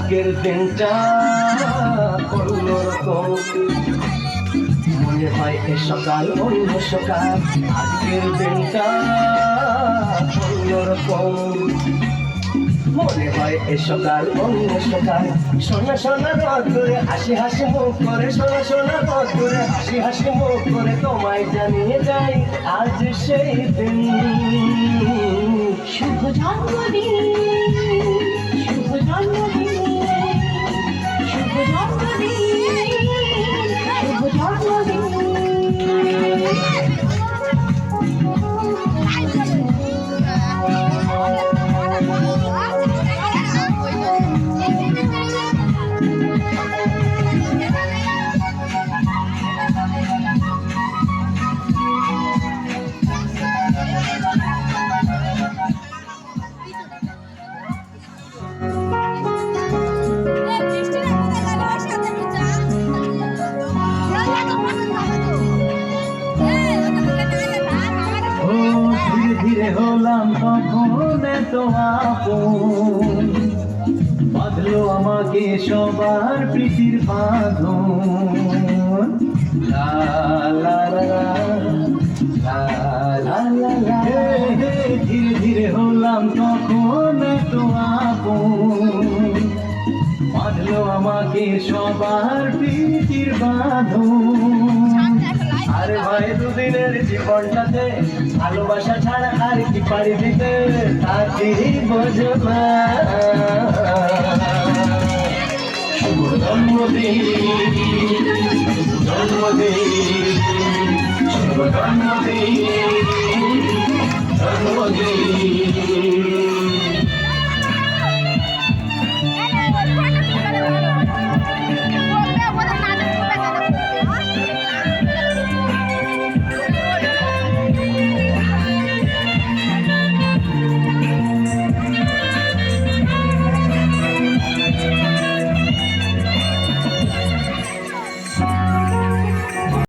আজকের দিনটা অন্যরকম মনে হয় এ সকাল অন্য সকাল আজকের দিনটা অন্যরকম মনে হয় এ সকাল অন্য সকাল সোনা সোনা রোদ করে হাসি হাসি মুখ করে সোনা সোনা রোদ করে হাসি হাসি মুখ করে তোমায় জানিয়ে যাই আজ সেই দিন শুভ জন্মদিন শুভ জন্মদিন শুভ জন্মদিন শুভ জন্মদিন ধীরে হলাম তখন তো আপন বাঁধলো আমাকে সবার প্রীতির বাঁধন লা লা লা লা লা লা লা ধীরে ধীরে হলাম তখন তো আপন বাঁধলো আমাকে সবার প্রীতির বাঁধন আরে ভাই দুদিনের জীবনটাতে ভালোবাসা ছাড়া আর কি পারি দিতে তাকে বোঝো না শুভ জন্মদিন জন্মদিন শুভ জন্মদিন জন্মদিন